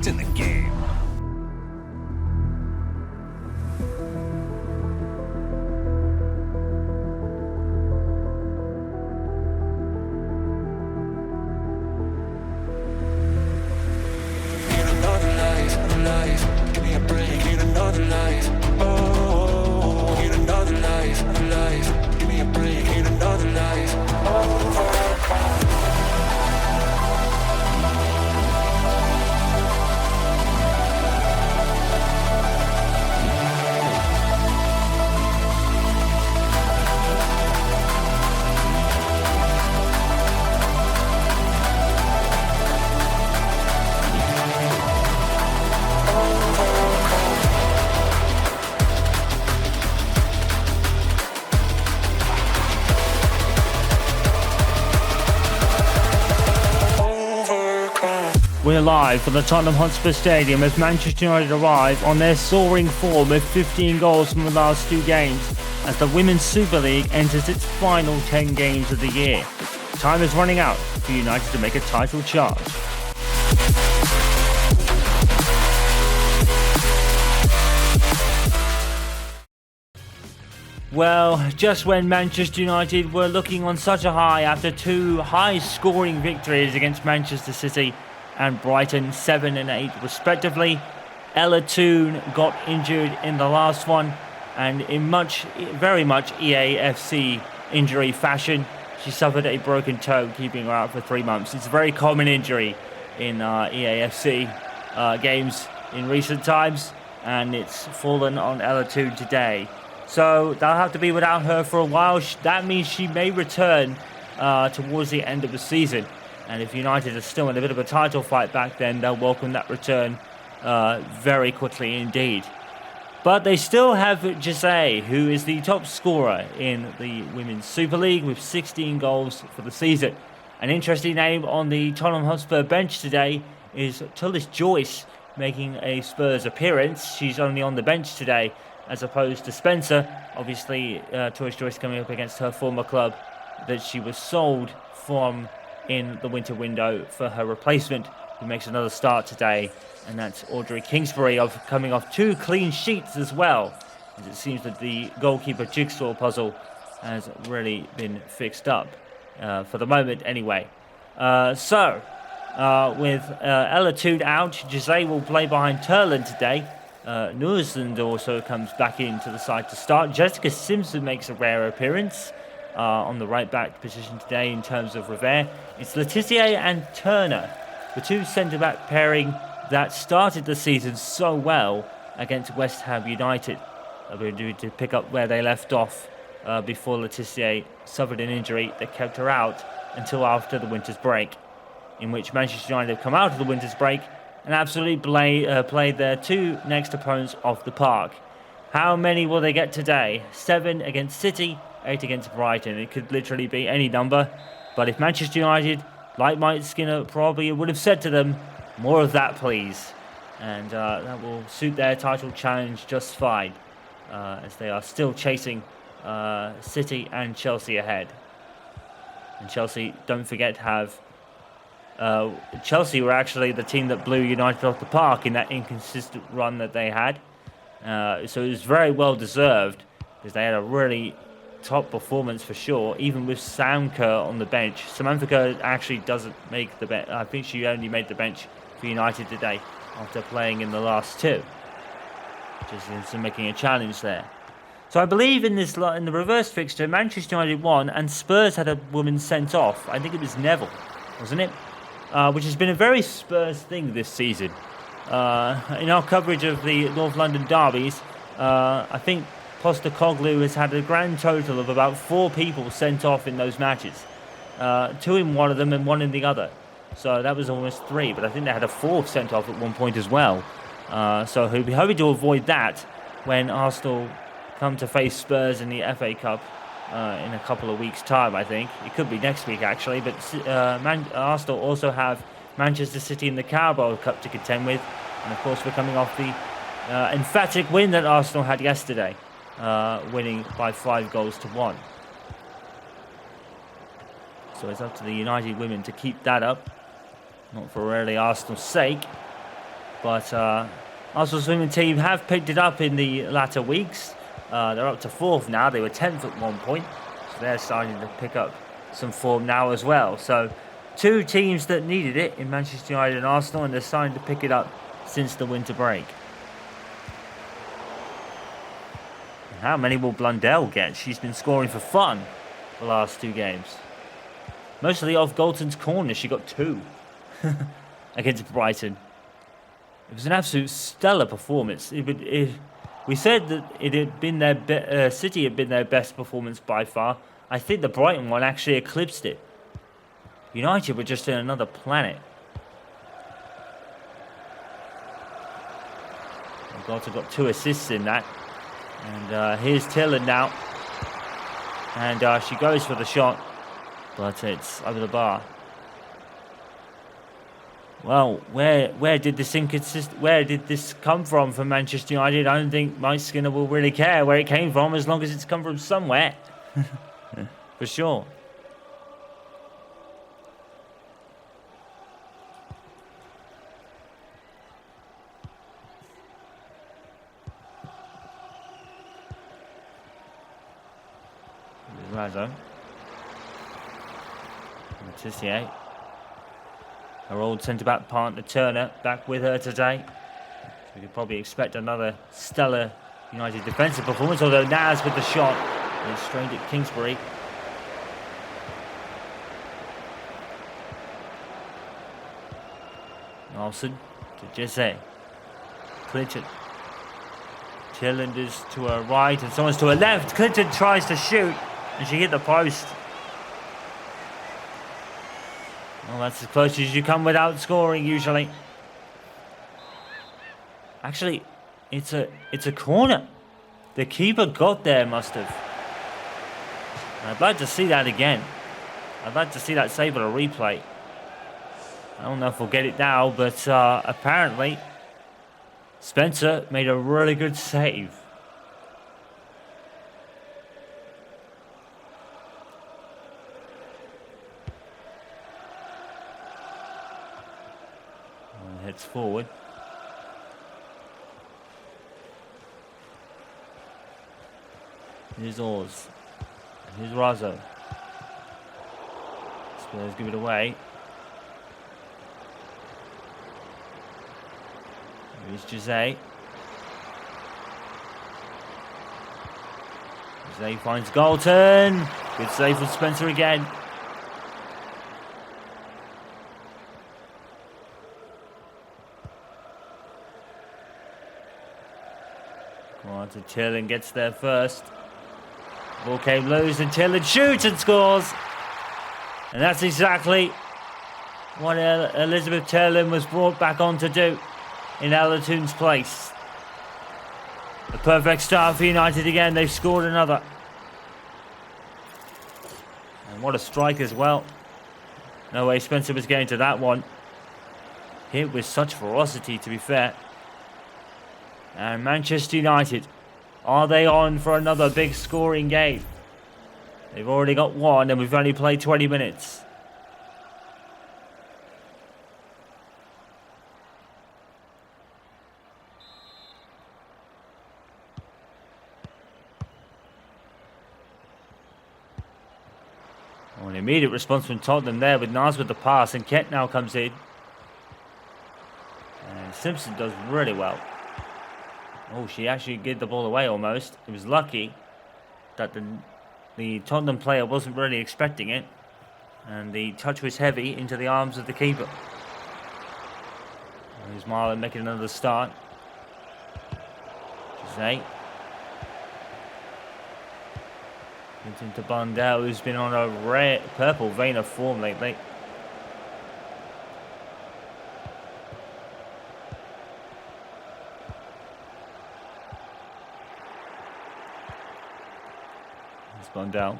impact in the game. We're live from the Tottenham Hotspur Stadium as Manchester United arrive on their soaring form with 15 goals from the last 2 games as the Women's Super League enters its final 10 games of the year. Time is running out for United to make a title charge. Well, just when Manchester United were looking on such a high after 2 high-scoring victories against Manchester City and Brighton, 7 and 8 respectively, Ella Toone got injured in the last one, and in very much EAFC injury fashion, she suffered a broken toe, keeping her out for 3 months. It's a very common injury in EAFC games in recent times, and it's fallen on Ella Toone today. So they'll have to be without her for a while. That means she may return towards the end of the season. And if United are still in a bit of a title fight back then, they'll welcome that return very quickly indeed. But they still have Jose, who is the top scorer in the Women's Super League with 16 goals for the season. An interesting name on the Tottenham Hotspur bench today is Tullis Joyce, making a Spurs appearance. She's only on the bench today as opposed to Spencer. Obviously, Tullis Joyce coming up against her former club that she was sold from in the winter window for her replacement, who makes another start today, and that's Audrey Kingsbury, coming off 2 clean sheets as well, as it seems that the goalkeeper jigsaw puzzle has really been fixed up, for the moment anyway. With Ella Toone out, Jose will play behind Turland today. Nursland also comes back into the side to start. Jessica Simpson makes a rare appearance on the right back position today in terms of Revere. It's Letitia and Turner, the 2 centre-back pairing that started the season so well against West Ham United. They'll be due to pick up where they left off before Letitia suffered an injury that kept her out until after the winter's break, in which Manchester United have come out of the winter's break and absolutely played their 2 next opponents off the park. How many will they get today? 7 against City, 8 against Brighton. It could literally be any number. But if Manchester United, like Mike Skinner probably would have said to them, more of that please. And that will suit their title challenge just fine, as they are still chasing City and Chelsea ahead. And Chelsea, don't forget, Chelsea were actually the team that blew United off the park in that inconsistent run that they had. So it was very well deserved, because they had a really top performance for sure, even with Sam Kerr on the bench. Samantha Kerr actually doesn't make the bench. I think she only made the bench for United today after playing in the last 2. Just making a challenge there. So I believe in the reverse fixture, Manchester United won and Spurs had a woman sent off. I think it was Neville, wasn't it? Which has been a very Spurs thing this season. In our coverage of the North London derbies, I think Postecoglou has had a grand total of about 4 people sent off in those matches. 2 in one of them and 1 in the other. So that was almost 3, but I think they had a 4th sent off at one point as well. So he'll be hoping to avoid that when Arsenal come to face Spurs in the FA Cup in a couple of weeks' time, I think. It could be next week, actually, but Arsenal also have Manchester City in the Carabao Cup to contend with. And, of course, we're coming off the emphatic win that Arsenal had yesterday, winning by 5-1. So it's up to the United women to keep that up, not for really Arsenal's sake. But Arsenal's women team have picked it up in the latter weeks. They're up to 4th now. They were 10th at one point. So they're starting to pick up some form now as well. So 2 teams that needed it in Manchester United and Arsenal, and they're starting to pick it up since the winter break. And how many will Blundell get? She's been scoring for fun the last 2 games. Mostly off Galton's corner. She got 2 against Brighton. It was an absolute stellar performance. We said that it had been their City had been their best performance by far. I think the Brighton one actually eclipsed it. United were just in another planet. Galton got 2 assists in that. And here's Tillen now. And she goes for the shot, but it's over the bar. Well, where did this come from for Manchester United? I don't think Mike Skinner will really care where it came from, as long as it's come from somewhere. For sure. There's Razzo. Tissier. Her old centre-back partner Turner back with her today. So we could probably expect another stellar United defensive performance, although Naz with the shot is strained at Kingsbury. Nelson to Jesse. Clinton. Tilland is to her right and someone's to her left. Clinton tries to shoot and she hit the post. Well, that's as close as you come without scoring usually. Actually, it's a corner. The keeper got there, must have. I'd like to see that again. I'd like to see that save on a replay. I don't know if we'll get it now, but apparently Spencer made a really good save. And heads forward. Here's Oars. Here's Razzo. Spurs give it away. Here's Jose. Jose finds Galton. Good save from Spencer again. Come on to Tillen, gets there first. Ball came loose and Tillen shoots and scores. And that's exactly what Elizabeth Tillen was brought back on to do in Ella Toon's place. A perfect start for United again. They've scored another. And what a strike as well. No way Spencer was getting to that one. Hit with such ferocity, to be fair. And Manchester United, are they on for another big scoring game? They've already got one and we've only played 20 minutes. Well, an immediate response from Tottenham there with Nas with the pass, and Kent now comes in. And Simpson does really well. Oh, she actually gave the ball away almost. It was lucky that the Tottenham player wasn't really expecting it. And the touch was heavy into the arms of the keeper. Here's Marlon making another start. Jose. Into Bundell, who's been on a rare purple vein of form lately. It's Bundell.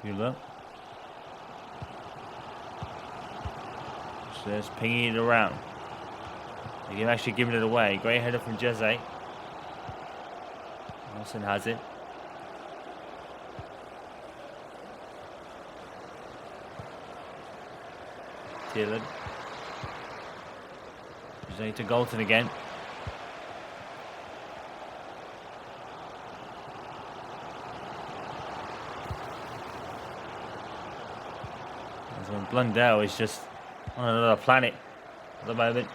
Bueller. Just pinging it around. They're actually giving it away. Great header from Jeze. Wilson has it. Sheeran. Jose to Galton again. When Blundell is just on another planet at the moment.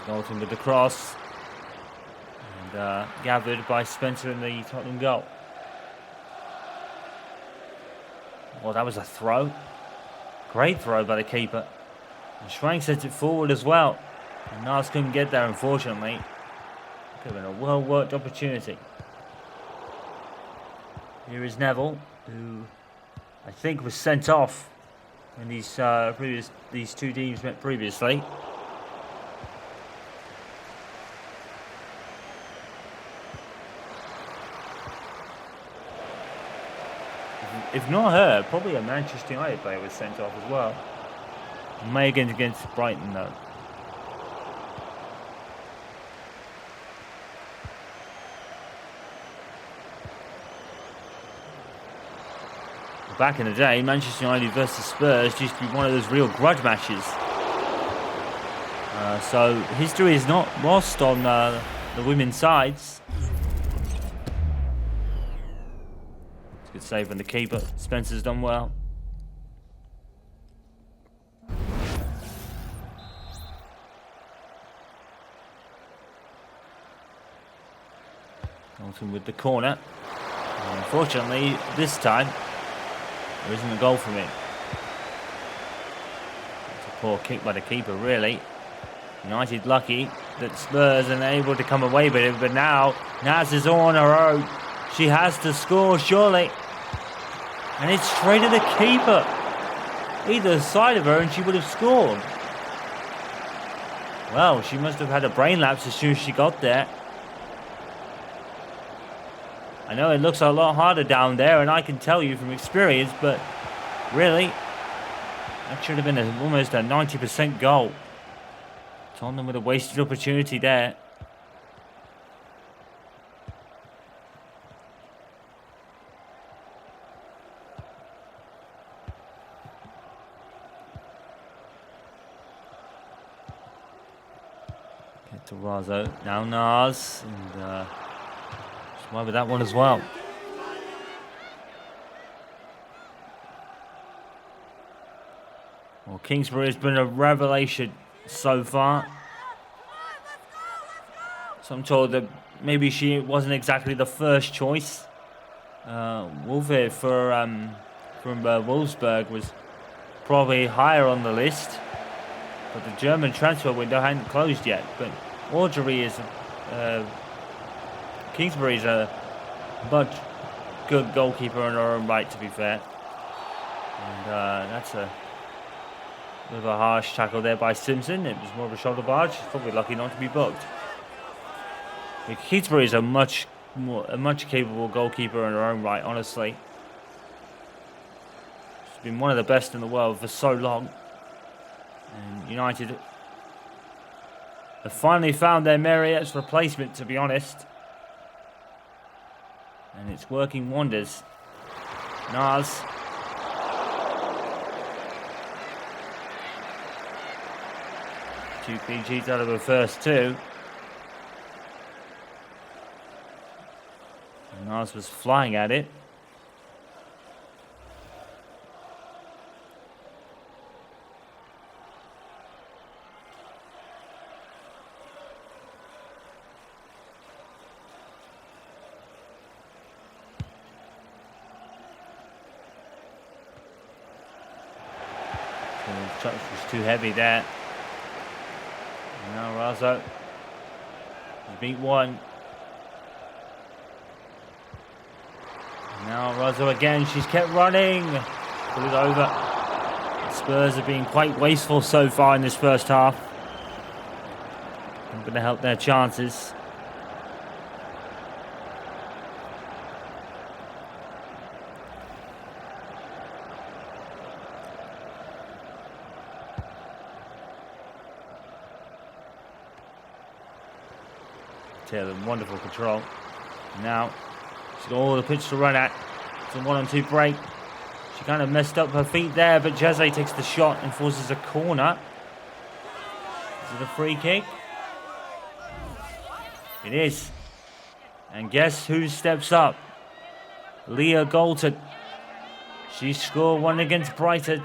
Galton with the cross. And gathered by Spencer in the Tottenham goal. Well, that was a throw. Great throw by the keeper. And Schwank sets it forward as well. And Nars couldn't get there, unfortunately. Could have been a well-worked opportunity. Here is Neville, who I think was sent off when these two teams met previously. If not her, probably a Manchester United player was sent off as well. May against Brighton though. Back in the day, Manchester United versus Spurs used to be one of those real grudge matches. So history is not lost on the women's sides. It's a good save from the keeper. Spencer's done well. Dalton with the corner. And unfortunately, this time, there isn't a goal from it. It's a poor kick by the keeper, really. United lucky that Spurs are able to come away with it, but now Naz is all on her own. She has to score, surely. And it's straight at the keeper. Either side of her and she would have scored. Well, she must have had a brain lapse as soon as she got there. I know it looks a lot harder down there, and I can tell you from experience, but really, that should have been almost a 90% goal. Tottenham with a wasted opportunity there. Get to Razo. Now Nars. And why with that one as well. Well, Kingsbury has been a revelation so far. So I'm told that maybe she wasn't exactly the first choice. Wolfe from Wolfsburg was probably higher on the list, but the German transfer window hadn't closed yet. But Audrey is Kingsbury's a much good goalkeeper in her own right, to be fair. And that's a bit of a harsh tackle there by Simpson. It was more of a shoulder barge. She's probably lucky not to be booked. But Kingsbury is a much capable goalkeeper in her own right, honestly. She's been one of the best in the world for so long. And United have finally found their Marriott's replacement, to be honest. And it's working wonders. Nars. Two clean sheets out of the first two. And Nars was flying at it. The touch was too heavy there. And now Razo has beat one. And now Razo again. She's kept running. Put it over. The Spurs have been quite wasteful so far in this first half. Not going to help their chances. Taylor, wonderful control. Now, she's got all the pitch to run at. It's a 1-on-2 break. She kind of messed up her feet there, but Jeze takes the shot and forces a corner. Is it a free kick? It is. And guess who steps up? Leah Galton. She scored one against Brighton.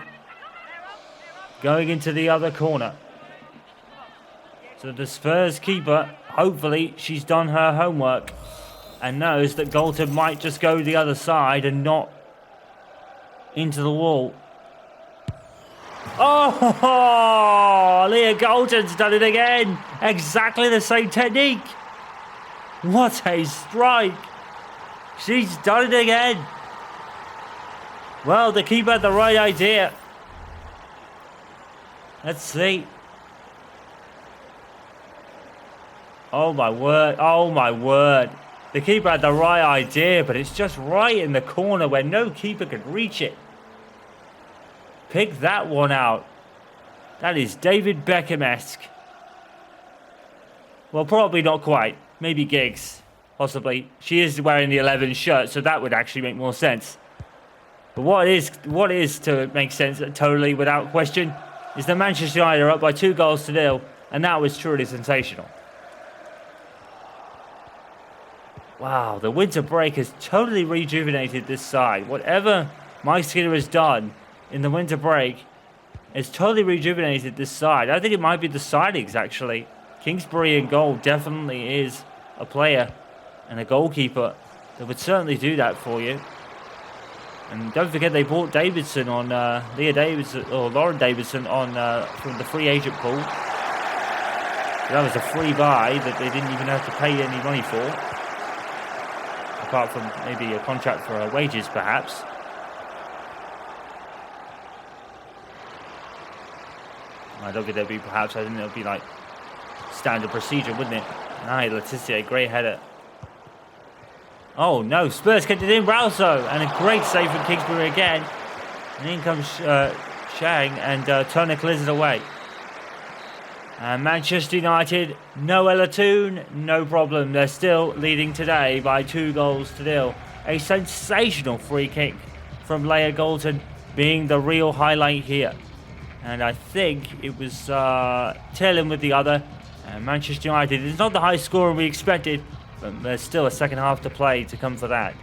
Going into the other corner. So the Spurs keeper, hopefully she's done her homework and knows that Galton might just go the other side and not into the wall. Oh, Leah Galton's done it again. Exactly the same technique. What a strike. She's done it again. Well, the keeper had the right idea. Let's see. Oh my word, oh my word. The keeper had the right idea, but it's just right in the corner where no keeper could reach it. Pick that one out. That is David Beckham-esque. Well, probably not quite. Maybe Giggs, possibly. She is wearing the 11 shirt, so that would actually make more sense. But what is to make sense totally without question is that Manchester United are up by 2-0, and that was truly sensational. Wow, the winter break has totally rejuvenated this side. Whatever Mike Skinner has done in the winter break has totally rejuvenated this side. I think it might be the signings, actually. Kingsbury in goal definitely is a player and a goalkeeper that would certainly do that for you. And don't forget they bought Davidson on Lauren Davidson on from the free agent pool. That was a free buy that they didn't even have to pay any money for, apart from maybe a contract for her wages, perhaps. I don't think there'd be perhaps. I think it'll be like standard procedure, wouldn't it? Aye, Laetitia, great header. Oh no, Spurs kept it in, Rauso, and a great save from Kingsbury again. And in comes Shang, and Turner clears it away. And Manchester United, no Ella Toon, no problem. They're still leading today by 2-0. A sensational free kick from Leah Galton being the real highlight here. And I think it was tailing with the other. And Manchester United is not the high scorer we expected, but there's still a second half to play to come for that.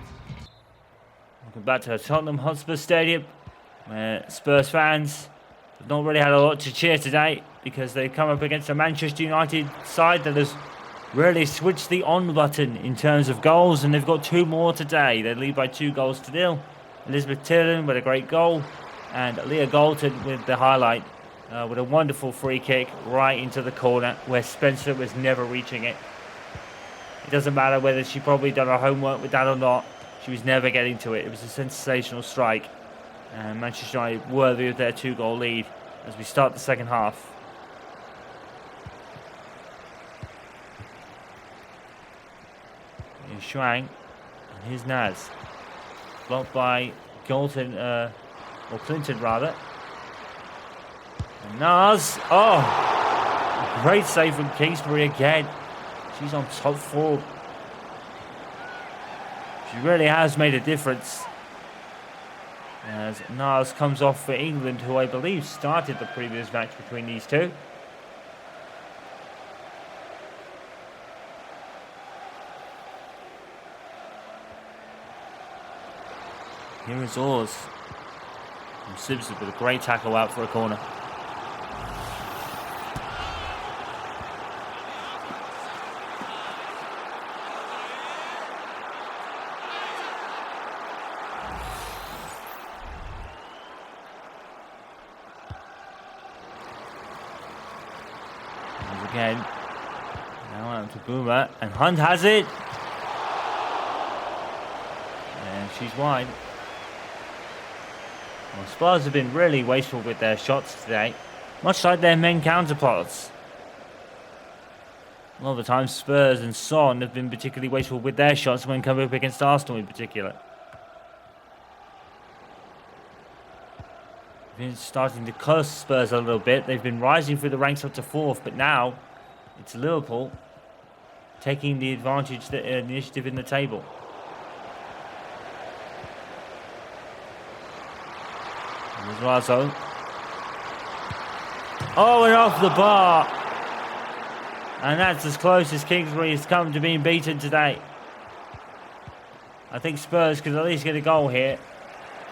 Welcome back to Tottenham Hotspur Stadium, where Spurs fans have not really had a lot to cheer today because they've come up against a Manchester United side that has really switched the on button in terms of goals, and they've got 2 more today. They lead by 2-0. Elizabeth Tillon with a great goal, and Leah Galton with the highlight, with a wonderful free kick right into the corner where Spencer was never reaching it. It doesn't matter whether she probably done her homework with that or not. She was never getting to it. It was a sensational strike. And Manchester United worthy of their 2-goal lead as we start the second half. Here's Shuang. And here's Naz. Blocked by Galton, or Clinton rather. And Naz. Oh! Great save from Kingsbury again. She's on top form. She really has made a difference. As Naz comes off for England, who I believe started the previous match between these two. Here is Oars. And Simpson with a great tackle out for a corner. Again, now out to Boomer, and Hunt has it, and she's wide. Well, Spurs have been really wasteful with their shots today, much like their men counterparts. A lot of the time, Spurs and Son have been particularly wasteful with their shots when coming up against Arsenal in particular. Been starting to curse Spurs a little bit. They've been rising through the ranks up to 4th, but now it's Liverpool taking the advantage, the initiative in the table. Razo. Oh, and off the bar. And that's as close as Kingsbury has come to being beaten today. I think Spurs could at least get a goal here.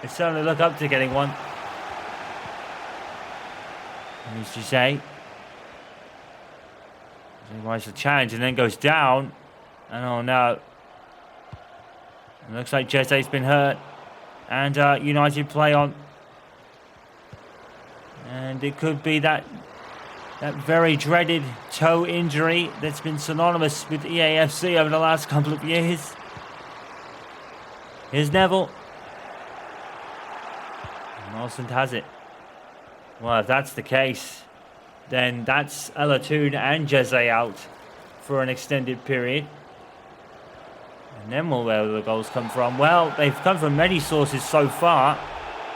They certainly look up to getting one. Here's Jose. He tries to challenge and then goes down. And oh no. It looks like Jose's been hurt. And United play on. And it could be that very dreaded toe injury that's been synonymous with EAFC over the last couple of years. Here's Neville. Nelson has it. Well, if that's the case, then that's Elatoon and Jose out for an extended period. And then where will the goals come from? Well, they've come from many sources so far.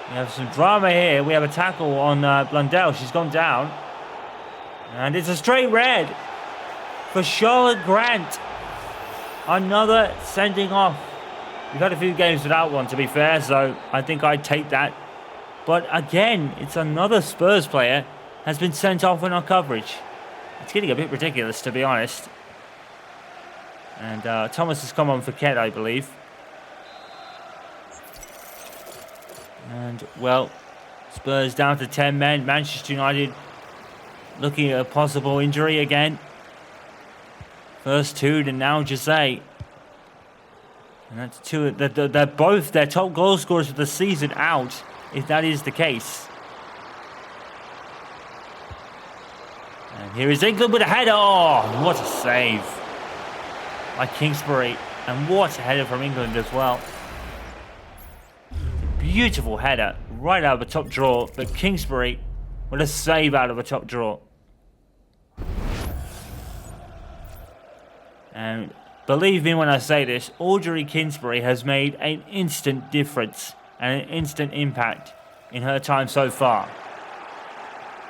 We have some drama here. We have a tackle on Blundell. She's gone down. And it's a straight red for Charlotte Grant. Another sending off. We've had a few games without one, to be fair, so I think I'd take that. But again, it's another Spurs player has been sent off in our coverage. It's getting a bit ridiculous, to be honest. And Thomas has come on for Ket, I believe. And, well, Spurs down to 10 men. Manchester United looking at a possible injury again. First two, and now Jose. And that's two. They're both their top goal scorers of the season out, if that is the case. And here is England with a header. Oh, what a save by Kingsbury. And what a header from England as well. Beautiful header right out of the top draw. But Kingsbury with a save out of the top draw. And believe me when I say this, Audrey Kingsbury has made an instant difference and an instant impact in her time so far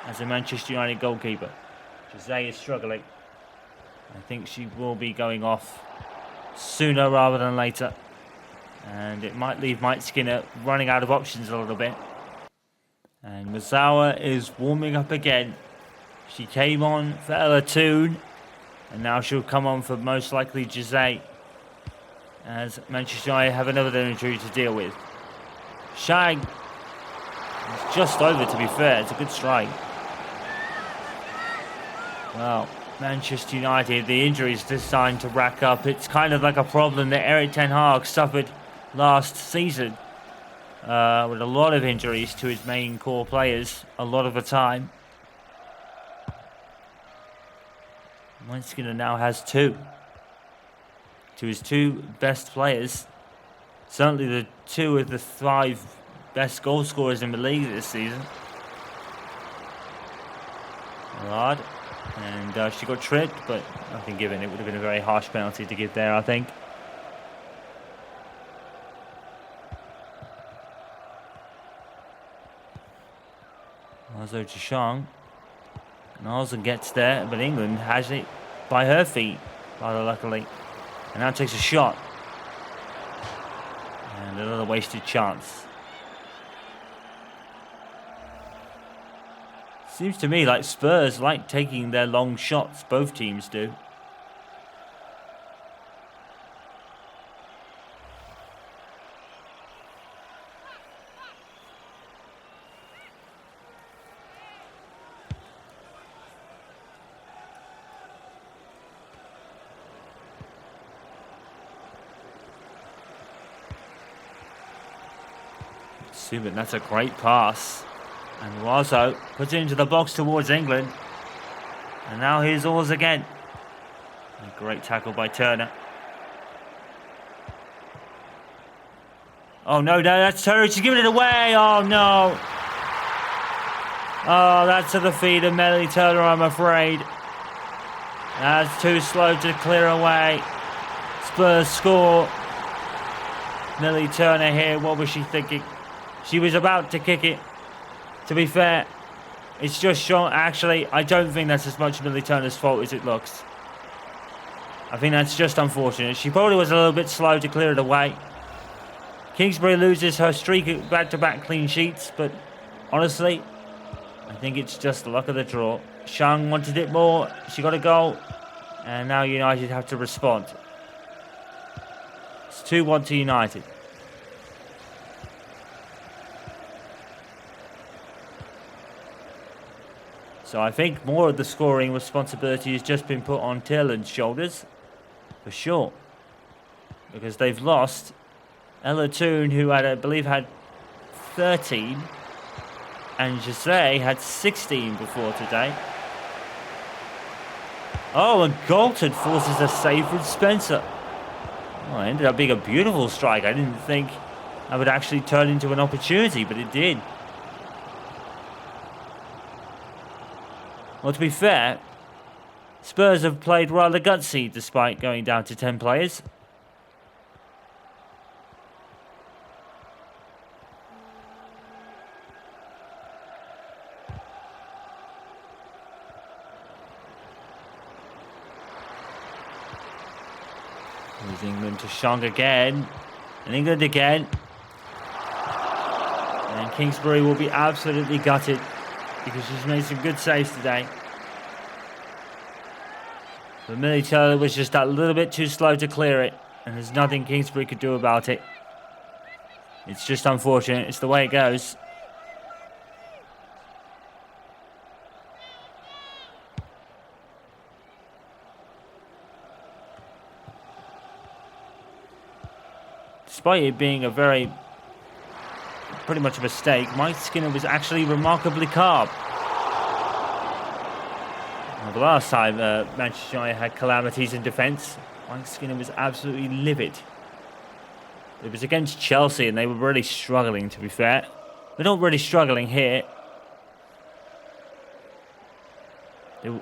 as a Manchester United goalkeeper. Jose is struggling. I think she will be going off sooner rather than later. And it might leave Mike Skinner running out of options a little bit. And Mazawa is warming up again. She came on for Elatoon. And now she'll come on for most likely Jose. As Manchester United have another injury to deal with. Shag. It's just over, to be fair. It's a good strike. Well, Manchester United, the injuries this time to rack up. It's kind of like a problem that Erik ten Hag suffered last season. With a lot of injuries to his main core players a lot of the time. Mike Skinner now has two. To his two best players. Certainly the two of the 5 best goal scorers in the league this season. Hard. And she got tripped, but nothing given. It would have been a very harsh penalty to give there, I think. Mazo Chishang. Nelson gets there, but England has it by her feet, rather luckily. And now takes a shot. And another wasted chance. Seems to me like Spurs like taking their long shots, both teams do. Subin, that's a great pass. And Razo puts it into the box towards England. And now here's Oars again. A great tackle by Turner. Oh no, that's Turner. She's giving it away. Oh no. Oh, that's to the feet of Melly Turner, I'm afraid. That's too slow to clear away. Spurs score. Melly Turner here, what was she thinking? She was about to kick it. To be fair, it's just shown. Actually, I don't think that's as much Millie Turner's fault as it looks. I think that's just unfortunate. She probably was a little bit slow to clear it away. Kingsbury loses her streak of back-to-back clean sheets, but honestly, I think it's just the luck of the draw. Shang wanted it more. She got a goal. And now United have to respond. It's 2-1 to United. So I think more of the scoring responsibility has just been put on Tielemans' shoulders. For sure. Because they've lost Ella Toon, who had, I believe, had 13. And Jose had 16 before today. Oh, and Galton forces a save from Spencer. Oh, it ended up being a beautiful strike. I didn't think that would actually turn into an opportunity, but it did. Well, to be fair, Spurs have played rather gutsy despite going down to 10 players. Here's England to Shang again. And England again. And Kingsbury will be absolutely gutted because she's made some good saves today. But Military was just that little bit too slow to clear it. And there's nothing Kingsbury could do about it. It's just unfortunate. It's the way it goes. Despite it being a pretty much a mistake, Mike Skinner was actually remarkably calm. Well, the last time Manchester United had calamities in defence, Mike Skinner was absolutely livid. It was against Chelsea and they were really struggling, to be fair. They're not really struggling here.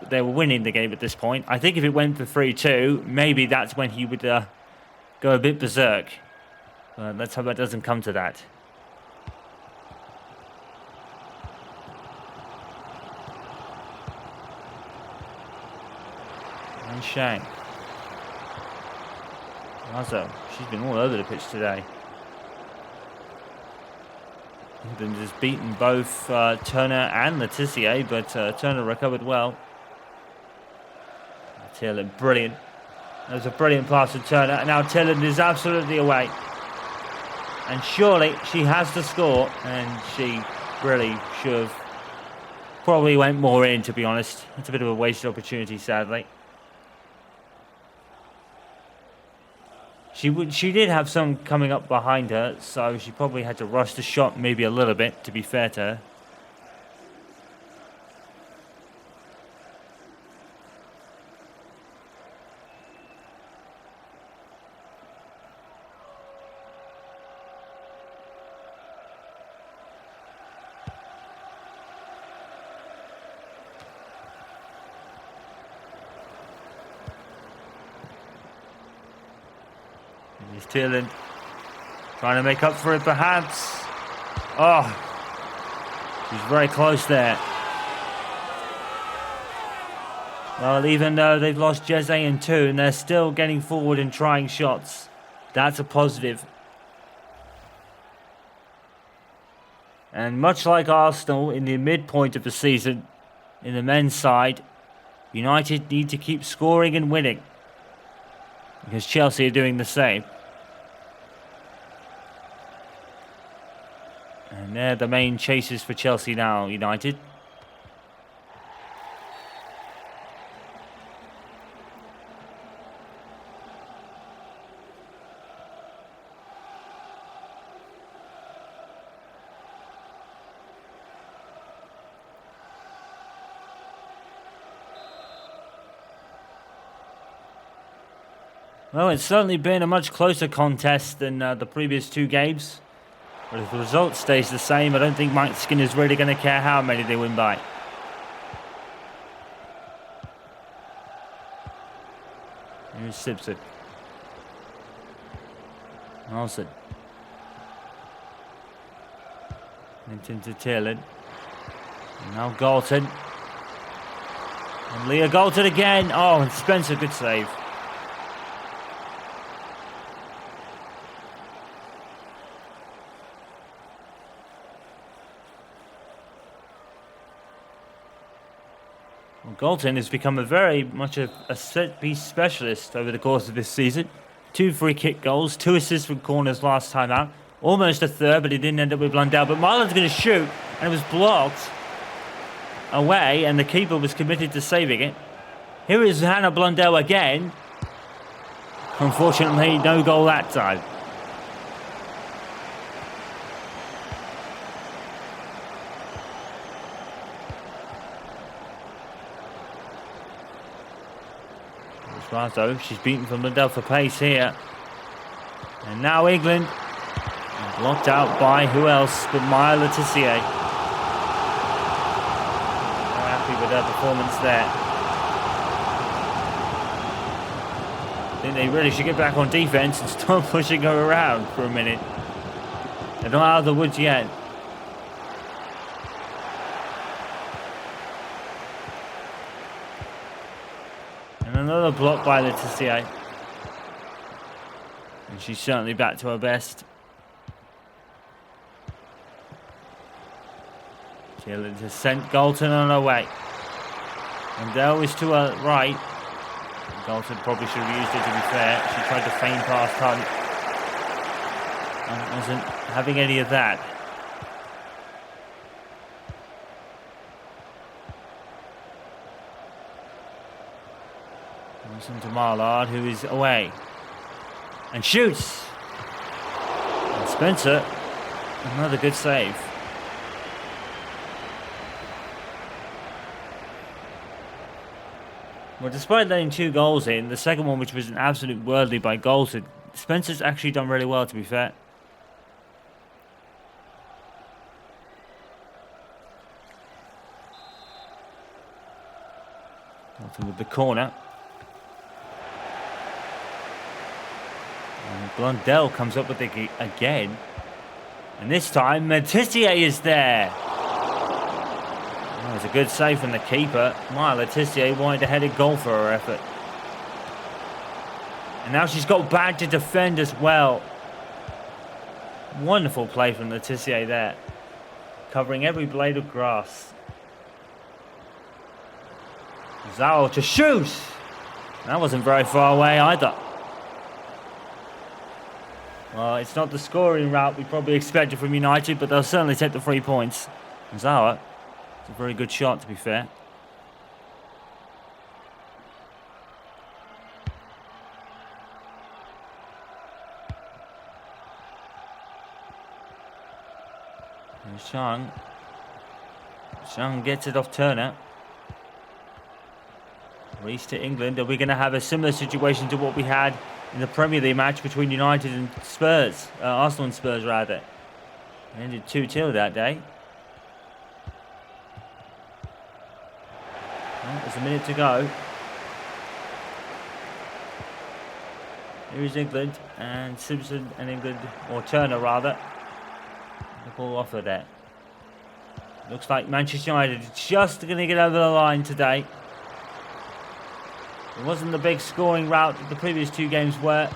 They were winning the game at this point. I think if it went for 3-2, maybe that's when he would go a bit berserk. Let's hope that doesn't come to that. And Shang. Lazo, she's been all over the pitch today. England has beaten both Turner and Letitia, but Turner recovered well. Tielemans, brilliant. That was a brilliant pass to Turner, and now Tielemans is absolutely away. And surely she has to score, and she really should have probably went more in, to be honest. It's a bit of a wasted opportunity, sadly. She did have some coming up behind her, so she probably had to rush the shot maybe a little bit, to be fair to her. Here's Tielemans trying to make up for it, perhaps. Oh, she's very close there. Well, even though they've lost Jeze and Toon, they're still getting forward and trying shots. That's a positive. And much like Arsenal in the midpoint of the season, in the men's side, United need to keep scoring and winning, because Chelsea are doing the same. And they're the main chasers for Chelsea now, United. Well, it's certainly been a much closer contest than the previous two games. But if the result stays the same, I don't think Mike Skinner's really going to care how many they win by. Here's Simpson. Nelson. Into Tielemans. And now Galton. And Leah Galton again. Oh, and Spencer, good save. Well, Galton has become very much a set-piece specialist over the course of this season. 2 free kick goals, 2 assists from corners last time out. Almost a third, but he didn't end up with Blundell. But Marlon's going to shoot, and it was blocked away, and the keeper was committed to saving it. Here is Hannah Blundell again. Unfortunately, no goal that time. Razo, she's beaten from Blundell for pace here. And now England, blocked out by who else but Maya Letitia. Very happy with her performance there. I think they really should get back on defence and stop pushing her around for a minute. They're not out of the woods yet. And another block by Letitia. And she's certainly back to her best. She'll just sent Galton on her way. And Dell is to her right. Galton probably should have used it, to be fair. She tried to feign past Hunt. And wasn't having any of that. Listen to Marlard, who is away. And shoots! And Spencer, another good save. Well, despite letting 2 goals in, the second one, which was an absolute worldly by Galton, Spencer's actually done really well, to be fair. Galton with the corner. And Blundell comes up with it again. And this time, Letitia is there. That was a good save from the keeper. Maya Letitia wanted a headed goal for her effort. And now she's got back to defend as well. Wonderful play from Letitia there. Covering every blade of grass. Zhao to shoot! That wasn't very far away either. Well, it's not the scoring route we probably expected from United, but they'll certainly take the 3 points. Zawa, it's a very good shot, to be fair. And Shang gets it off Turner. Reese to England. Are we going to have a similar situation to what we had in the Premier League match between United and Spurs? Arsenal and Spurs, rather. It ended 2-2 that day. Well, there's a minute to go. Here is England, and Simpson and England, or Turner rather, the ball off of there. Looks like Manchester United is just going to get over the line today. It wasn't the big scoring route that the previous 2 games were.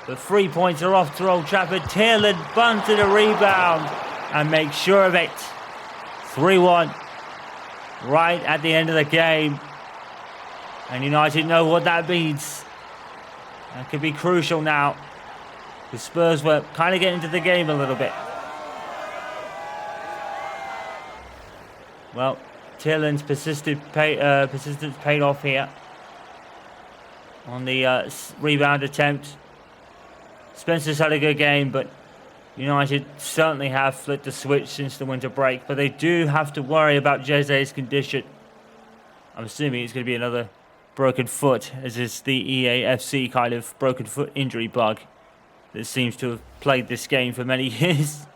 But 3 points are off to Old Trafford. Tierland bunted a rebound and makes sure of it. 3-1. Right at the end of the game. And United know what that means. That could be crucial now. The Spurs were kind of getting into the game a little bit. Well, Tierland's persistence paid off here. On the rebound attempt. Spencer's had a good game, but United certainly have flipped the switch since the winter break. But they do have to worry about Jeze's condition. I'm assuming it's going to be another broken foot, as is the EAFC kind of broken foot injury bug that seems to have plagued this game for many years.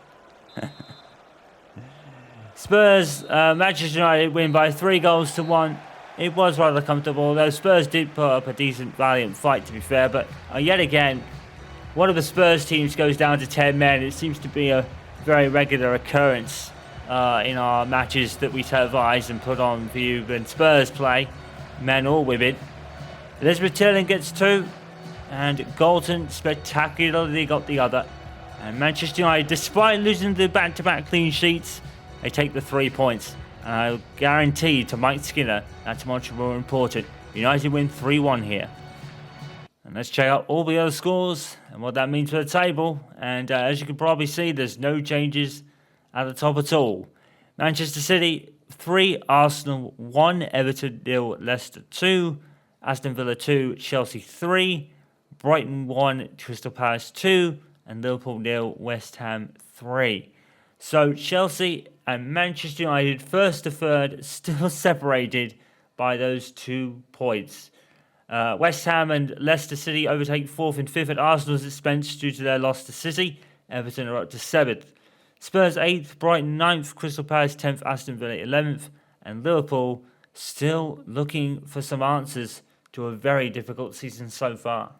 Spurs, Manchester United win by 3-1. It was rather comfortable, though Spurs did put up a decent, valiant fight, to be fair. But yet again, one of the Spurs teams goes down to 10 men. It seems to be a very regular occurrence in our matches that we televise and put on for you when Spurs play, men or women. Elizabeth Tierland gets 2, and Galton spectacularly got the other. And Manchester United, despite losing the back-to-back clean sheets, they take the 3 points. And I guarantee to Mike Skinner that's much more important. United win 3-1 here. And let's check out all the other scores and what that means for the table. And as you can probably see, there's no changes at the top at all. Manchester City 3, Arsenal 1, Everton 0, Leicester 2, Aston Villa 2, Chelsea 3, Brighton 1, Crystal Palace 2, and Liverpool 0, West Ham 3. So Chelsea and Manchester United, first to third, still separated by those 2 points. West Ham and Leicester City overtake 4th and 5th at Arsenal's expense due to their loss to City. Everton are up to 7th. Spurs 8th, Brighton 9th, Crystal Palace 10th, Aston Villa 11th, and Liverpool still looking for some answers to a very difficult season so far.